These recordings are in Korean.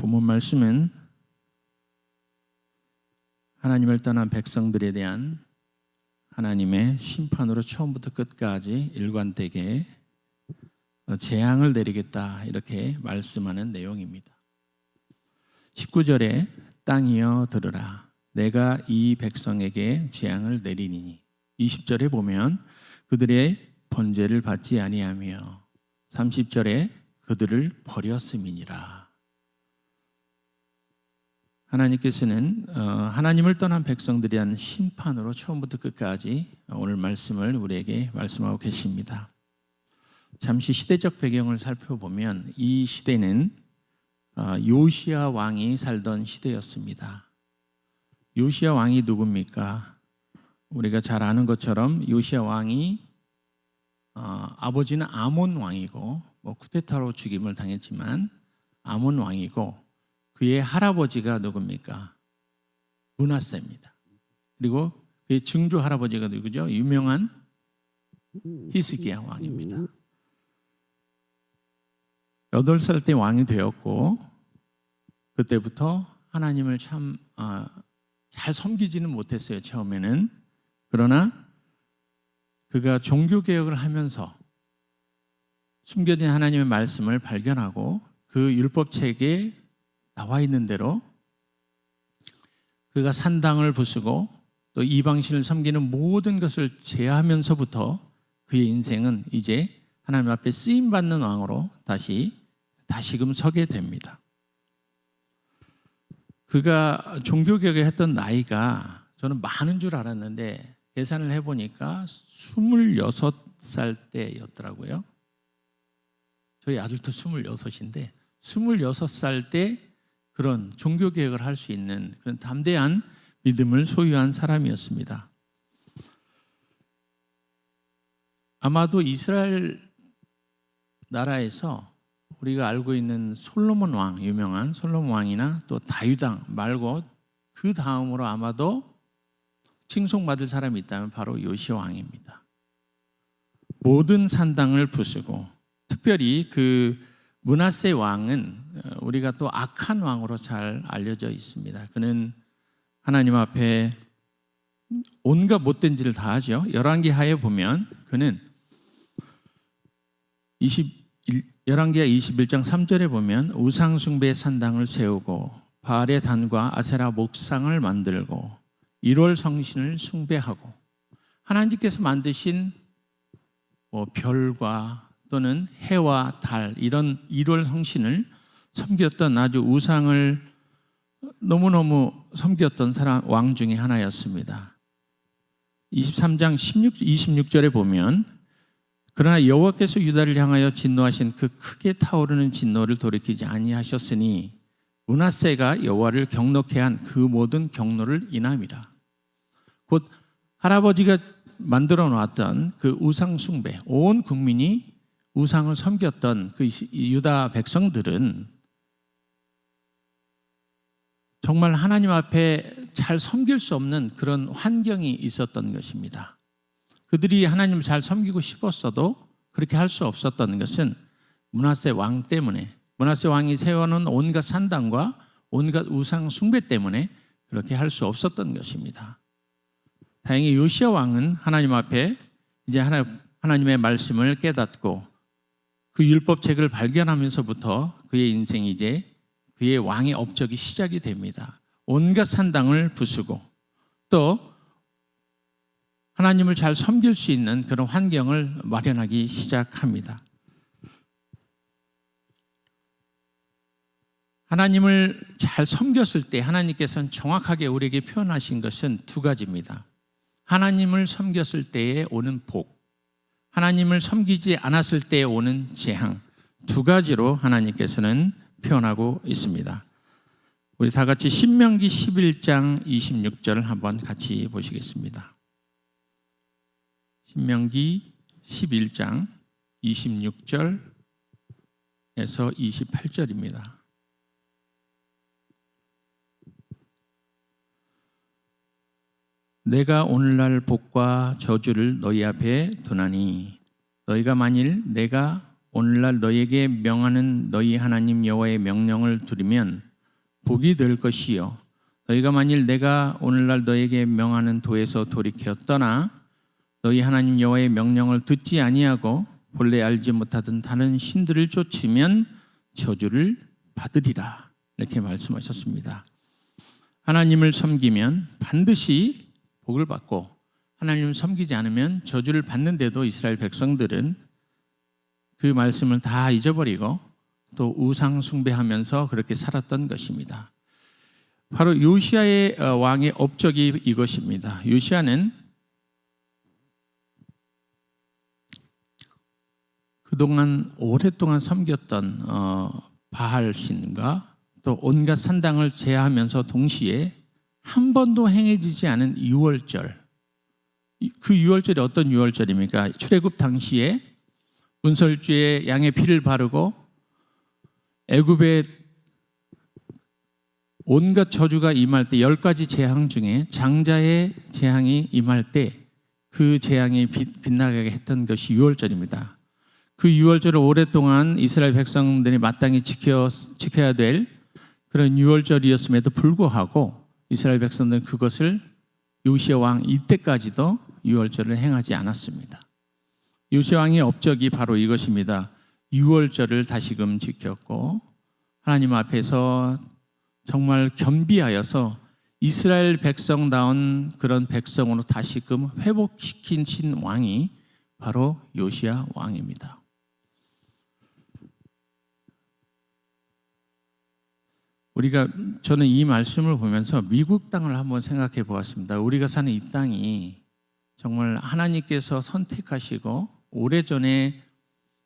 본문 말씀은 하나님을 떠난 백성들에 대한 하나님의 심판으로 처음부터 끝까지 일관되게 재앙을 내리겠다 이렇게 말씀하는 내용입니다. 19절에 땅이여 들으라 내가 이 백성에게 재앙을 내리니 20절에 보면 그들의 번제를 받지 아니하며 30절에 그들을 버렸음이니라. 하나님께서는 하나님을 떠난 백성들에 대한 심판으로 처음부터 끝까지 오늘 말씀을 우리에게 말씀하고 계십니다. 잠시 시대적 배경을 살펴보면 이 시대는 요시야 왕이 살던 시대였습니다. 요시야 왕이 누굽니까? 우리가 잘 아는 것처럼 요시야 왕이 아버지는 아몬 왕이고 쿠데타로 죽임을 당했지만 아몬 왕이고 그의 할아버지가 누굽니까? 므낫세입니다. 그리고 그의 증조 할아버지가 누구죠? 유명한 히스기야 왕입니다. 8살 때 왕이 되었고 그때부터 하나님을 참 잘 섬기지는 못했어요. 처음에는. 그러나 그가 종교개혁을 하면서 숨겨진 하나님의 말씀을 발견하고 그 율법책에 나와 있는 대로 그가 산당을 부수고 또 이방신을 섬기는 모든 것을 제하면서부터 그의 인생은 이제 하나님 앞에 쓰임받는 왕으로 다시금 서게 됩니다. 그가 종교개혁을 했던 나이가 저는 많은 줄 알았는데 계산을 해보니까 26살 때였더라고요. 저희 아들도 26인데 26살 때 그런 종교개혁을 할 수 있는 그런 담대한 믿음을 소유한 사람이었습니다. 아마도 이스라엘 나라에서 우리가 알고 있는 솔로몬 왕, 유명한 솔로몬 왕이나 또 다윗 왕 말고 그 다음으로 아마도 칭송받을 사람이 있다면 바로 요시야 왕입니다. 모든 산당을 부수고 특별히 그 므낫세 왕은 우리가 또 악한 왕으로 잘 알려져 있습니다. 그는 하나님 앞에 온갖 못된 짓을 다 하죠. 열왕기하에 보면 그는 열왕기하 21장 3절에 보면 우상숭배 산당을 세우고 바알의 단과 아세라 목상을 만들고 1월 성신을 숭배하고 하나님께서 만드신 별과 또는 해와 달 이런 1월 성신을 섬겼던 아주 우상을 너무너무 섬겼던 왕 중에 하나였습니다. 23장 26절에 보면 그러나 여호와께서 유다를 향하여 진노하신 그 크게 타오르는 진노를 돌이키지 아니하셨으니 므낫세가 여호와를 경노케 한 그 모든 경노를 인함이라. 곧 할아버지가 만들어 놓았던 그 우상 숭배, 온 국민이 우상을 섬겼던 그 유다 백성들은 정말 하나님 앞에 잘 섬길 수 없는 그런 환경이 있었던 것입니다. 그들이 하나님을 잘 섬기고 싶었어도 그렇게 할 수 없었던 것은 므낫세 왕 때문에, 므낫세 왕이 세워놓은 온갖 산당과 온갖 우상 숭배 때문에 그렇게 할 수 없었던 것입니다. 다행히 요시야 왕은 하나님 앞에 이제 하나님의 말씀을 깨닫고 그 율법책을 발견하면서부터 그의 인생이 이제 그의 왕의 업적이 시작이 됩니다. 온갖 산당을 부수고 또 하나님을 잘 섬길 수 있는 그런 환경을 마련하기 시작합니다. 하나님을 잘 섬겼을 때 하나님께서는 정확하게 우리에게 표현하신 것은 두 가지입니다. 하나님을 섬겼을 때에 오는 복, 하나님을 섬기지 않았을 때에 오는 재앙, 두 가지로 하나님께서는 표현하고 있습니다. 우리 다 같이 신명기 11장 26절을 한번 같이 보시겠습니다. 신명기 11장 26절에서 28절입니다. 내가 오늘날 복과 저주를 너희 앞에 두나니 너희가 만일 내가 오늘날 너희에게 명하는 너희 하나님 여호와의 명령을 들으면 복이 될 것이요 너희가 만일 내가 오늘날 너에게 명하는 도에서 돌이켜 떠나 너희 하나님 여호와의 명령을 듣지 아니하고 본래 알지 못하던 다른 신들을 쫓으면 저주를 받으리라 이렇게 말씀하셨습니다. 하나님을 섬기면 반드시 복을 받고 하나님을 섬기지 않으면 저주를 받는데도 이스라엘 백성들은 그 말씀을 다 잊어버리고 또 우상 숭배하면서 그렇게 살았던 것입니다. 바로 요시야의 왕의 업적이 이것입니다. 요시야는 그동안 오랫동안 섬겼던 바알 신과 또 온갖 산당을 제하면서 동시에 한 번도 행해지지 않은 유월절, 그 유월절이 어떤 유월절입니까? 출애굽 당시에 문설주에 양의 피를 바르고 애굽에 온갖 저주가 임할 때 10가지 재앙 중에 장자의 재앙이 임할 때 그 재앙이 빗나가게 했던 것이 유월절입니다. 그 유월절을 오랫동안 이스라엘 백성들이 마땅히 지켜야 될 그런 유월절이었음에도 불구하고 이스라엘 백성들은 그것을 요시야 왕 이때까지도 유월절을 행하지 않았습니다. 요시야 왕의 업적이 바로 이것입니다. 유월절을 다시금 지켰고 하나님 앞에서 정말 겸비하여서 이스라엘 백성다운 그런 백성으로 다시금 회복시킨 왕이 바로 요시야 왕입니다. 저는 이 말씀을 보면서 미국 땅을 한번 생각해 보았습니다. 우리가 사는 이 땅이 정말 하나님께서 선택하시고 오래전에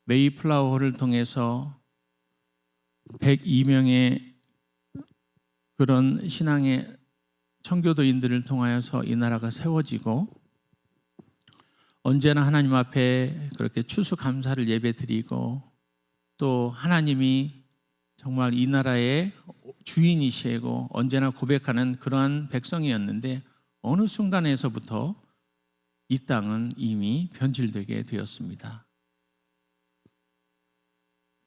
메이플라워를 통해서 102명의 그런 신앙의 청교도인들을 통하여서 이 나라가 세워지고 언제나 하나님 앞에 그렇게 추수감사를 예배드리고 또 하나님이 정말 이 나라의 주인이시고 언제나 고백하는 그러한 백성이었는데 어느 순간에서부터 이 땅은 이미 변질되게 되었습니다.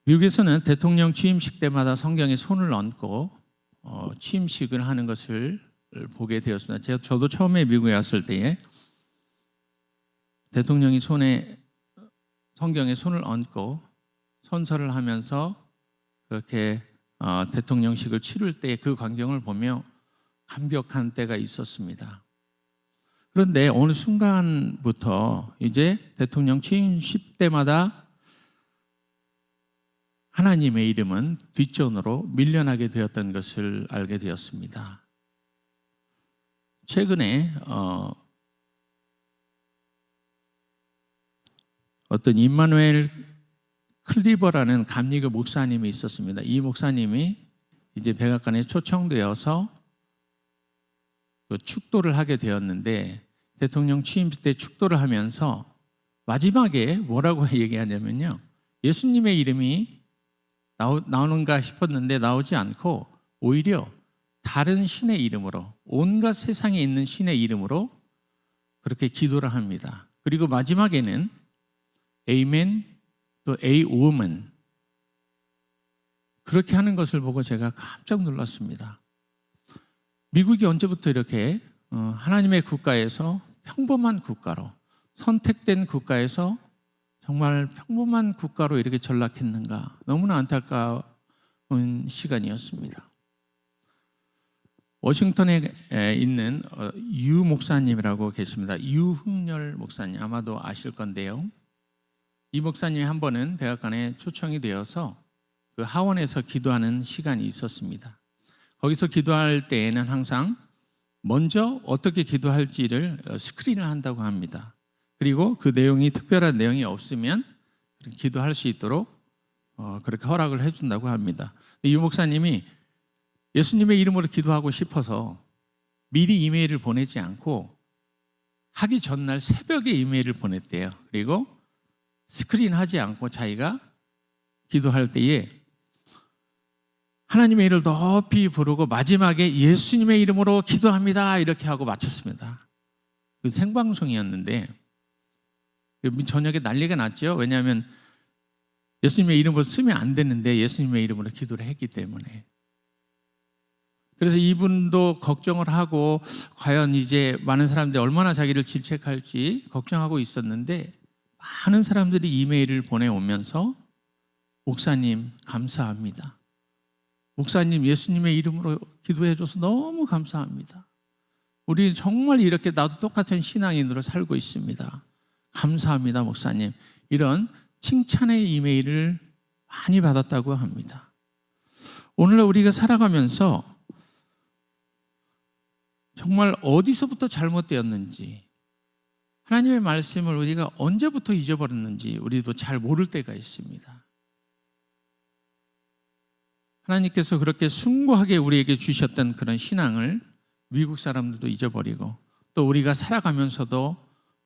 미국에서는 대통령 취임식 때마다 성경에 손을 얹고 취임식을 하는 것을 보게 되었습니다. 저도 처음에 미국에 왔을 때에 대통령이 성경에 손을 얹고 선서를 하면서 그렇게 대통령식을 치를 때 그 광경을 보며 감격한 때가 있었습니다. 그런데 어느 순간부터 이제 대통령 취임식 때마다 하나님의 이름은 뒷전으로 밀려나게 되었던 것을 알게 되었습니다. 최근에 어떤 임마누엘 클리버라는 감리교 목사님이 있었습니다. 이 목사님이 이제 백악관에 초청되어서 그 축도를 하게 되었는데 대통령 취임식 때 축도를 하면서 마지막에 뭐라고 얘기하냐면요, 예수님의 이름이 나오는가 싶었는데 나오지 않고 오히려 다른 신의 이름으로, 온갖 세상에 있는 신의 이름으로 그렇게 기도를 합니다. 그리고 마지막에는 Amen 또 A woman 그렇게 하는 것을 보고 제가 깜짝 놀랐습니다. 미국이 언제부터 이렇게 하나님의 국가에서 평범한 국가로, 선택된 국가에서 정말 평범한 국가로 이렇게 전락했는가, 너무나 안타까운 시간이었습니다. 워싱턴에 있는 유 목사님이라고 계십니다. 유흥렬 목사님, 아마도 아실 건데요, 이 목사님이 한 번은 백악관에 초청이 되어서 그 하원에서 기도하는 시간이 있었습니다. 거기서 기도할 때에는 항상 먼저 어떻게 기도할지를 스크린을 한다고 합니다. 그리고 그 내용이 특별한 내용이 없으면 기도할 수 있도록 그렇게 허락을 해준다고 합니다. 이 목사님이 예수님의 이름으로 기도하고 싶어서 미리 이메일을 보내지 않고 하기 전날 새벽에 이메일을 보냈대요. 그리고 스크린하지 않고 자기가 기도할 때에 하나님의 이름을 높이 부르고 마지막에 예수님의 이름으로 기도합니다 이렇게 하고 마쳤습니다. 그 생방송이었는데 저녁에 난리가 났죠. 왜냐하면 예수님의 이름으로 쓰면 안 되는데 예수님의 이름으로 기도를 했기 때문에. 그래서 이분도 걱정을 하고 과연 이제 많은 사람들이 얼마나 자기를 질책할지 걱정하고 있었는데, 많은 사람들이 이메일을 보내오면서 목사님 감사합니다. 목사님 예수님의 이름으로 기도해줘서 너무 감사합니다. 우리 정말 이렇게 나도 똑같은 신앙인으로 살고 있습니다. 감사합니다 목사님. 이런 칭찬의 이메일을 많이 받았다고 합니다. 오늘날 우리가 살아가면서 정말 어디서부터 잘못되었는지, 하나님의 말씀을 우리가 언제부터 잊어버렸는지 우리도 잘 모를 때가 있습니다. 하나님께서 그렇게 숭고하게 우리에게 주셨던 그런 신앙을 미국 사람들도 잊어버리고, 또 우리가 살아가면서도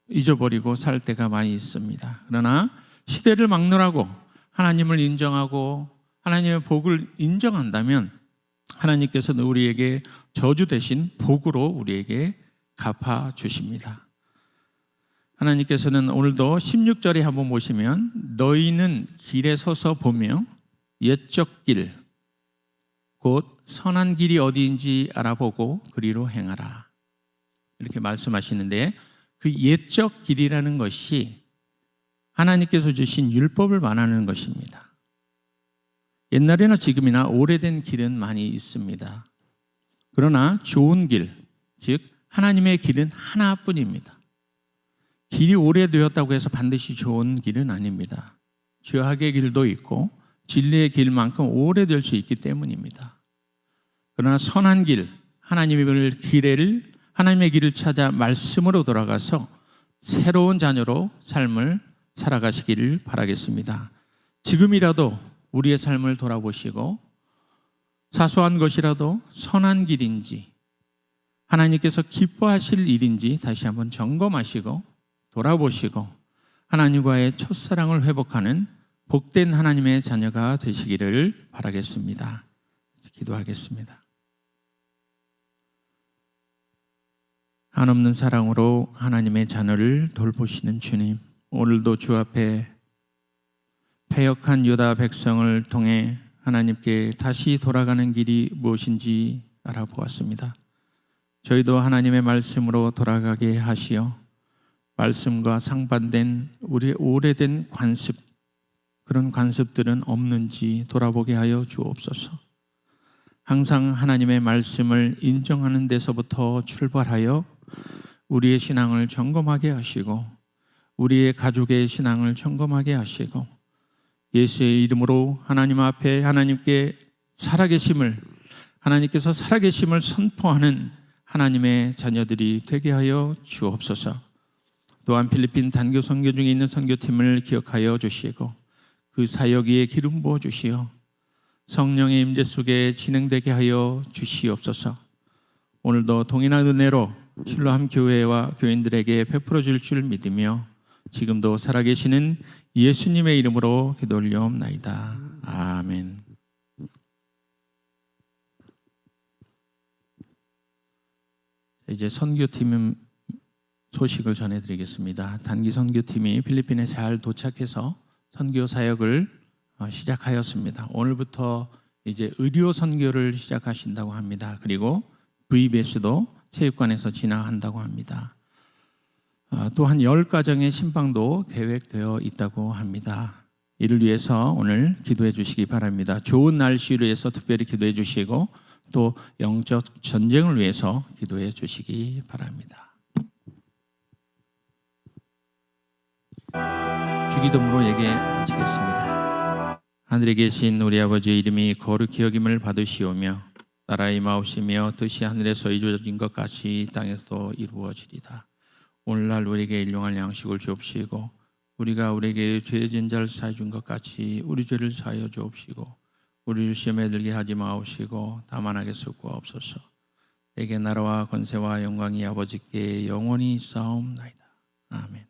잊어버리고 살 때가 많이 있습니다. 그러나 시대를 막론하고 하나님을 인정하고 하나님의 복을 인정한다면 하나님께서는 우리에게 저주 대신 복으로 우리에게 갚아 주십니다. 하나님께서는 오늘도 16절에 한번 보시면, 너희는 길에 서서 보며 옛적 길 곧 선한 길이 어디인지 알아보고 그리로 행하라, 이렇게 말씀하시는데, 그 옛적 길이라는 것이 하나님께서 주신 율법을 말하는 것입니다. 옛날이나 지금이나 오래된 길은 많이 있습니다. 그러나 좋은 길, 즉 하나님의 길은 하나뿐입니다. 길이 오래되었다고 해서 반드시 좋은 길은 아닙니다. 죄악의 길도 있고 진리의 길만큼 오래될 수 있기 때문입니다. 그러나 선한 길, 하나님의 길을 찾아 말씀으로 돌아가서 새로운 자녀로 삶을 살아가시기를 바라겠습니다. 지금이라도 우리의 삶을 돌아보시고 사소한 것이라도 선한 길인지, 하나님께서 기뻐하실 일인지 다시 한번 점검하시고 돌아보시고 하나님과의 첫사랑을 회복하는 복된 하나님의 자녀가 되시기를 바라겠습니다. 기도하겠습니다. 한없는 사랑으로 하나님의 자녀를 돌보시는 주님, 오늘도 주 앞에 패역한 유다 백성을 통해 하나님께 다시 돌아가는 길이 무엇인지 알아보았습니다. 저희도 하나님의 말씀으로 돌아가게 하시어 말씀과 상반된 우리의 오래된 관습, 그런 관습들은 없는지 돌아보게 하여 주옵소서. 항상 하나님의 말씀을 인정하는 데서부터 출발하여 우리의 신앙을 점검하게 하시고 우리의 가족의 신앙을 점검하게 하시고 예수의 이름으로 하나님 앞에 하나님께 하나님께서 살아계심을 선포하는 하나님의 자녀들이 되게 하여 주옵소서. 또한 필리핀 단교 선교 중에 있는 선교팀을 기억하여 주시고 그 사역 위에 기름 부어 주시어 성령의 임재 속에 진행되게 하여 주시옵소서. 오늘도 동일한 은혜로 실로암 교회와 교인들에게 베풀어 줄 줄 믿으며 지금도 살아계시는 예수님의 이름으로 기도 올려옵나이다. 아멘. 이제 선교팀 소식을 전해드리겠습니다. 단기 선교팀이 필리핀에 잘 도착해서 선교 사역을 시작하였습니다. 오늘부터 이제 의료 선교를 시작하신다고 합니다. 그리고 VBS도 체육관에서 진행한다고 합니다. 또한 10가정의 신방도 계획되어 있다고 합니다. 이를 위해서 오늘 기도해 주시기 바랍니다. 좋은 날씨를 위해서 특별히 기도해 주시고 또 영적 전쟁을 위해서 기도해 주시기 바랍니다. 주기도문으로 예배 마치겠습니다. 하늘에 계신 우리 아버지의 이름이 거룩히 여김을 받으시오며 나라의 마옵시며 뜻이 하늘에서 이루어진 것 같이 땅에서도 이루어지리다. 오늘날 우리에게 일용할 양식을 주옵시고 우리가 우리에게 죄진 자를 사해 준 것 같이 우리 죄를 사하여 주옵시고 우리를 시험에 들게 하지 마옵시고 다만 하게 섞어옵소서. 내게 나라와 권세와 영광이 아버지께 영원히 있사옵나이다. 아멘.